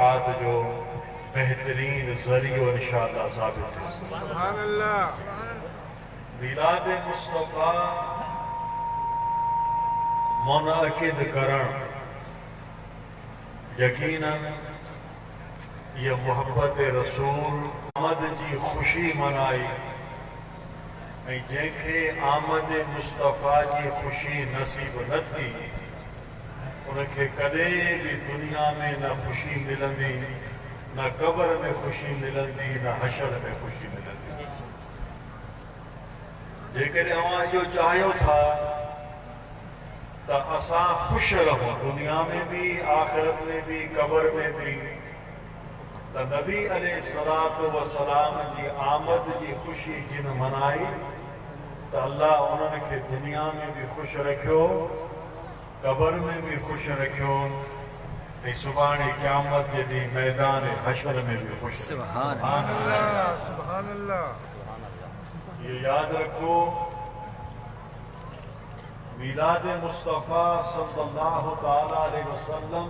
इशाअत जो बेहतरीन ज़रियो इंशाअल्लाह साबित है। सुभान अल्लाह। मिलाद मुस्तफ़ा मुनअक़िद करण यकीनन ये मोहब्बत रसूल आमद जी खुशी मनाई ऐं जंहिंखे आमद मुस्तफ़ा जी खुशी नसीब न थी उनखे कॾहिं बि दुनिया में न खुशी मिलंदी, न क़ब्र में खुशी मिलंदी, न हशर में खुशी मिलंदी। जेकॾहिं अवां इहो चाहियो था त असां ख़ुशि रहूं दुनिया में भी, आख़िरत में भी, क़ब्र में भी, त नबी अलैहिस्सलातु वस्सलाम जी आमद जी खुशी जिन मनाई त अल्लाह उन्हनि खे दुनिया में भी ख़ुशि रखियो, क़ब्र में भी ख़ुशि रखियो ऐं सुभाणे क़यामत जे ॾींहुं मैदान हशर में भी ख़ुशि। सुभान अल्लाह, सुभान अल्लाह। ये याद रखो, मिलाद मुस्तफ़ा सल्लल्लाहु तआला अलैहि वसल्लम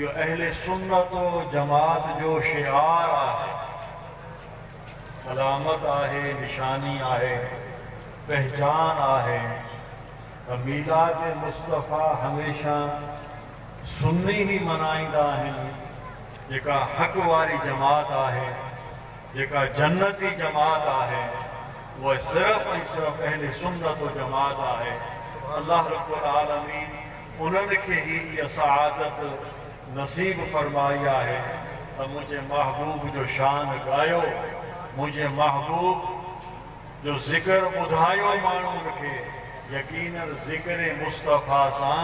यो अहले सुन्नत व जमात जो शिआर आहे, अलामत आहे, निशानी आहे, पहचान आहे। मीलाद मुस्तफ़ा हमेशा सुन्नी ही मनाईंदा आहिनि, जेका हक़ वारी जमात आहे, जेका जन्नती जमात आहे, वो सिर्फ़ ऐं सिर्फ़ अहले सुन्नत व जमात आहे। अल्लाह रब्बुल आलमीन उन्हनि खे ही इहा सआदत नसीब फरमाई आहे त मुंहिंजे महबूब जो शान ॻायो, मुंहिंजे महबूब जो ज़िक्र ॿुधायो माण्हुनि खे। यकीनन ज़िक्र मुस्तफ़ा सां,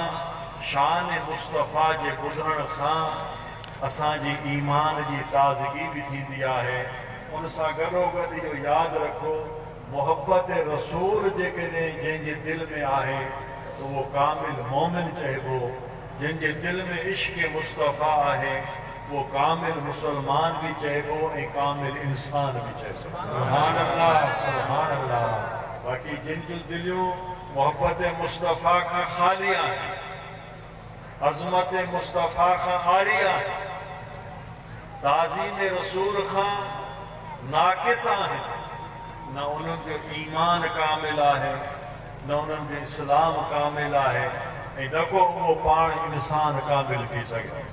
शान मुस्तफ़ा जे ॿुधण सां असांजी ईमान जी ताज़गी भी थींदी आहे। उन सां गॾोगॾु इहो यादि रखो, मोहब्बत रसूल जेकॾहिं जंहिंजे दिलि में आहे त उहो कामिल मोमिन चइबो, जंहिंजे दिलि में इश्क़ मुस्तफ़ा आहे वो कामिल मुसलमान भी चइबो ऐं कामिल इंसान भी चइबो। सुभान अल्लाह, सुभान अल्लाह। बाक़ी जिन जूं दिलियूं मोहब्बत मुस्तफ़ा खां ख़ाली आहिनि, अज़मत मुस्तफ़ा खां आरी आहिनि, ताज़ीम रसूल खां नाक़िस आहिनि, न उन्हनि जो ईमान कामिल आहे, न उन्हनि जो इस्लाम कामिल आहे ऐं न को उहो पाण इंसान कामिल थी सघे।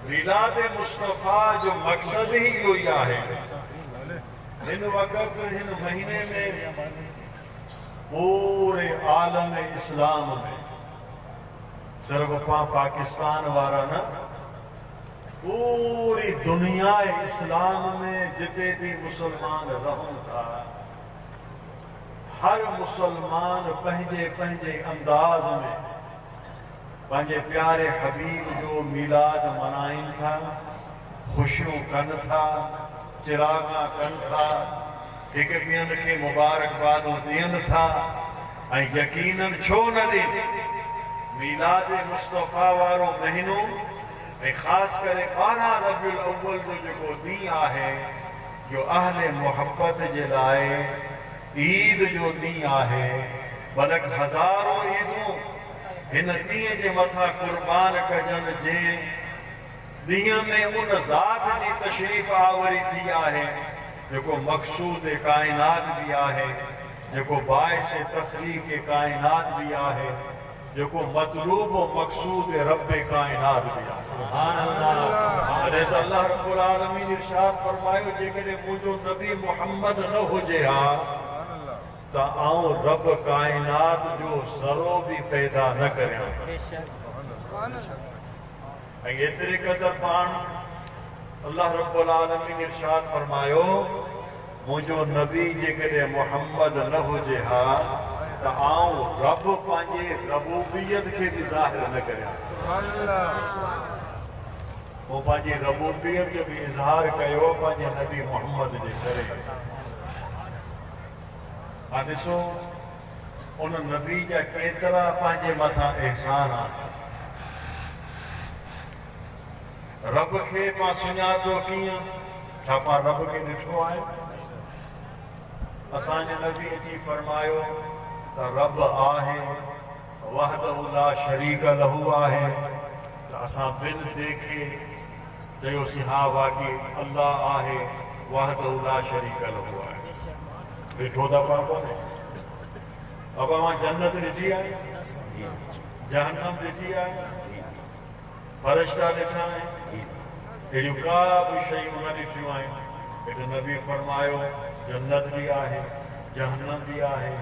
मिलाद मुस्तफ़ा जो मक़सद ही इहो ई आहे। हिन वक़्त हिन महीने में पूरे आलम इस्लाम में सिर्फ पाकिस्तान वारा न, पूरी दुनिया इस्लाम में जिते भी मुसलमान रहूं था, हर मुसलमान पंहिंजे पंहिंजे अंदाज में पंहिंजे प्यारे हबीब जो मिलाद मनाइनि था, खुशियूं कनि था, चिरागा कनि था, हिक ॿियनि खे मुबारकबादूं ॾियनि था। ऐं यकीनन छो न ॾियनि, मिलाद मुस्तफ़ा वारो महीनो ऐं ख़ासि करे 12 रबीउल अव्वल जो जेको ॾींहुं आहे, जो अहले मोहब्बत जे लाइ ईद जो ॾींहुं आहे। बल्कि हज़ारों ईदूं हिन ॾींहं जे मथां कुर्बान कजनि जंहिं ॾींहं में उन ज़ात जी तशरीफ़ आवरी थी आहे जेको मक़सूद काइनात भी आहे, जेको बाइस तख़लीक़ काइनात भी आहे, जेको मतलूब मक़सूद रब काइनात भी आहे। सुभान अल्लाह। अल्लाह रब्बुल आलमीन इरशाद फरमायो, जेकॾहिं मुंहिंजो नबी मोहम्मद न हुजे हा त आऊं रब काइनात जो ज़रो भी पैदा न करियां। ऐं एतिरे क़दर पाण अल्लाह रब्बुल आलमीन इरशाद फरमायो, मुंहिंजो नबी जेकॾहिं मोहम्मद न हुजे हा त आऊं रब पंहिंजे रबूबियत खे भी ज़ाहिर न करियां। वो पंहिंजी रबूबियत जो भी इज़हार कयो पंहिंजे नबी मोहम्मद जे करे। ॾिसो उन नबी जा केतिरा पंहिंजे मथां एहसान आहे। रब खे मां सुञातो कीअं, छा पाण रब खे ॾिठो आहे? असांजे नबी अची फरमायो त रब आहे, वहदहु ला शरीक लहू आहे, असां बिन देखे चयोसीं हा वाकई अल्लाह आहे वहदहु ला शरीक लहू आहे। ॾिठो था पाण कोन्हे? अब मां जन्नत ॾिठी आहे, जहन्नम ॾिठी आहे, फरिश्ता ॾिठा आहिनि, अहिड़ियूं का बि शयूं न ॾिठियूं आहिनि। हेठि नबी फरमायो जन्नत भी आहे, जहन्नम भी आहे,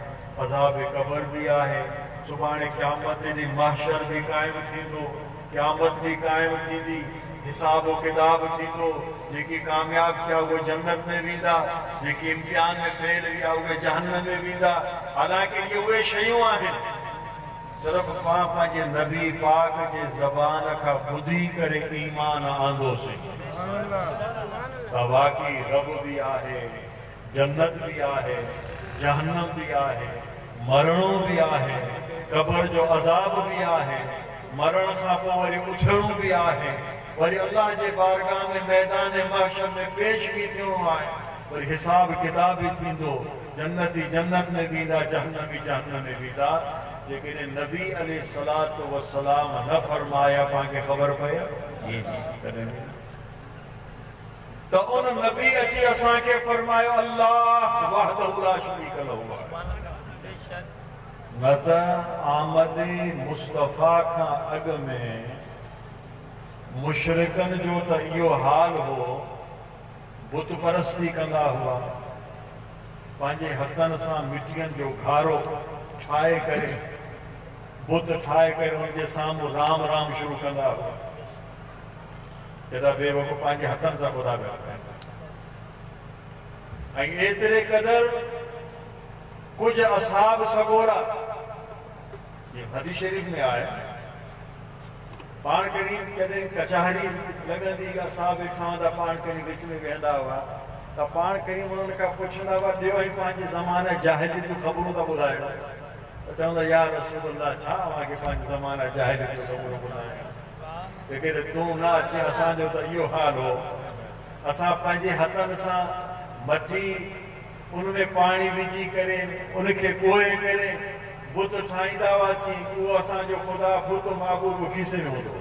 अज़ाब क़ब्र भी आहे, सुभाणे क़यामत ॾींहुं महशर भी क़ाइमु थींदो, क़यामत भी क़ाइमु थींदी, हिसाब किताब थींदो। जेकी कामयाब थिया उहे जन्नत में वेंदा, जेकी इम्तिहान में फेल विया उहे जहन्नम में वेंदा। हालांकि इहे उहे शयूं आहिनि सिर्फ़ु पाण पंहिंजे नबी पाक जे ज़बान खां ॿुधी करे ईमान आंदोसीं त वाकई रब भी आहे, जन्नत भी आहे, जहन्नम भी आहे, मरणो भी आहे, क़ब्र जो अज़ाब भी आहे, मरण खां पोइ वरी उथणो भी आहे, वरी अल्लाह जे बारगाह में मैदान महशर में पेश भी थियणो आहे, वरी हिसाब किताब भी थींदो। जन्नती जन्नत में वेंदा, जहन्नमी जहन्नम में वेंदा। लेकिन नबी अलैहिस्सलातु वस्सलाम न फरमाया, पाण खे ख़बर पई जी जी तो उन नबी अची असांखे फरमायो अल्लाह वहदहु ला शरीक लहू आहे। न त आमद मुस्तफ़ा खां अॻ में मुशरिकनि जो त इहो हाल हो, बुत परस्ती कंदा हुआ, पंहिंजे हथनि सां मिटीअनि जो घारो ठाहे करे, बुत ठाहे करे उनजे साम्हूं राम राम शुरू कंदा हुआ। एॾा बेवकूफ़ पंहिंजे हथनि सां ॿुधा पिया ऐं एतिरे क़दुरु कुझु असहाब सगोरा, ये हदीस शरीफ़ में आहे, पाण करी कॾहिं कचहरी लॻंदी, असां वेठा हूंदा, पाण करी विच में वेहंदा हुआ त पाण करी उन्हनि खां पुछंदा हुआ ॾियो ई पंहिंजे ज़माने जाहिलियत जूं ख़बरूं था ॿुधायो। त चवंदा या रसूल अल्लाह छा अव्हांखे पंहिंजे ज़माने जाहिलियत जूं ख़बरूं ॿुधायूं। लेकिन तूं न अचे, असांजो त इहो हाल हो, असां पंहिंजे हथनि सां मटी उनमें पाणी विझी करे उनखे ॻोहे करे बुत ठाहींदा हुआसीं। उहो असांजो ख़ुदा बुत महबूब खीसे में हूंदो,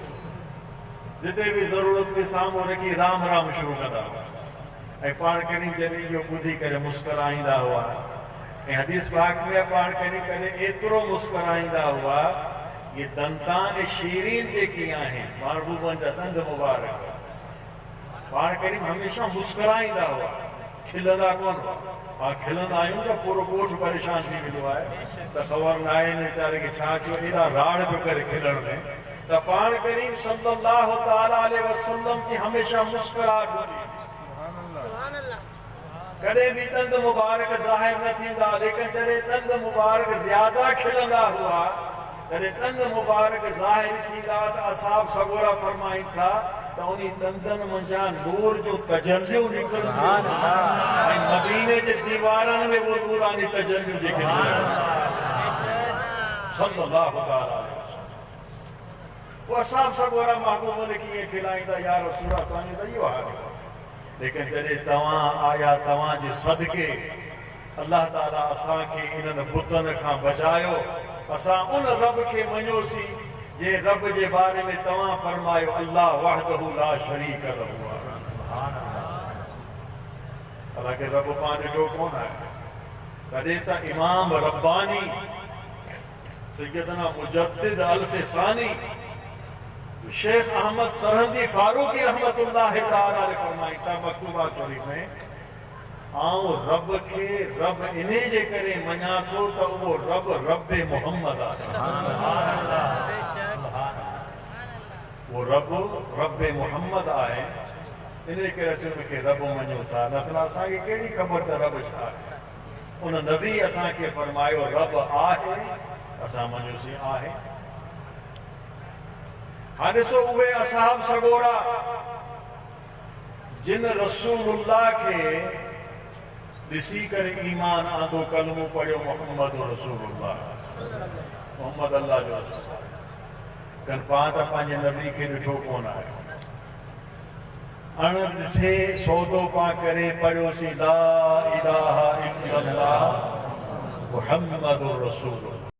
जिते भी ज़रूरत पे साम्हूं रखी राम राम शुरू कंदा हुआ ऐं पाण कॾहिं जॾहिं इहो ॿुधी करे मुस्कुराईंदा हुआ। ऐं हदीस पाक में पाण कॾहिं कॾहिं एतिरो मुस्कुराईंदा हुआ, ये दंतान शीरीन जेकी आहिनि महबूबनि जा दंद मुबारक, पाण कॾहिं हमेशह मुस्कुराईंदा हुआ, खिलंदा कोन हुआ। पाण खिलंदा आहियूं त पूरो ॻोठ परेशान थी वेंदो आहे त ख़बर न आहे वीचारे खे छा थियो, एॾा राड़ पियो करे खिलण में। त पाण करीम सल्लल्लाहु तआला अलैहि वसल्लम जी हमेशह मुस्कुराहट हूंदी, कॾहिं भी दंद मुबारक ज़ाहिर न थींदा, लेकिन जॾहिं दंद मुबारक ज्यादा खिलंदा हुआ, जॾहिं दंद मुबारक ज़ाहिर थींदा त असहाब सगोरा फरमाइनि था त उन दंदनि मंझां नूर जो तजल्लियूं निकिरंदियूं ऐं मदीने जे दीवारनि में वो नूरानी तजल्लियूं निकिरंदियूं सल्लल्लाहु तआला अलैहि वसल्लम। वो असहाब सगोरा महबूबनि खे ईअं खिलाईंदा, या रसूल असांजो त इहो हाल आहे। लेकिन जॾहिं तव्हां आया, तव्हांजे सदके अल्लाह ताला असांखे इन्हनि बुतनि खां बचायो, असां उन रब खे मञोसीं जे रब जे बारे में तव्हां फरमायो अल्लाह वहदहु ला शरीक लहू आहे। हालांकि रब पाण ॾिठो कोन आहे। कॾहिं त इमाम रब्बानी सैयदना मुजद्दिद अल्फसानी शेख अहमद सरहंदी फारूकी रहमतुल्लाह ताला अलैहि फरमाईंदा मकतूबा शरीफ में, आऊं रब खे रब इने जे करे मञा थो त उहो रब रब मोहम्मद आहे। वो रब रब मोहम्मद आहे, इन करे असीं उनखे रब मञूं था। न त असांखे कहिड़ी ख़बर त रब छा आहे। उन नबी असांखे फरमायो रब आहे, असां मञोसीं आहे। हाणे ॾिसो उहे असहाब सगोरा जिन रसूलुल्लाह खे ॾिसी करे ईमान आंदो, कलमो पढ़ियो मोहम्मद रसूलुल्लाह, मोहम्मद अल्लाह जो रसूल। कन पाण त पंहिंजे नबी खे ॾिठो कोन आहे, अण ॾिठे सौदो पाण करे पढ़ियोसीं ला इलाहा इल्लल्लाह मुहम्मद रसूलुल्लाह।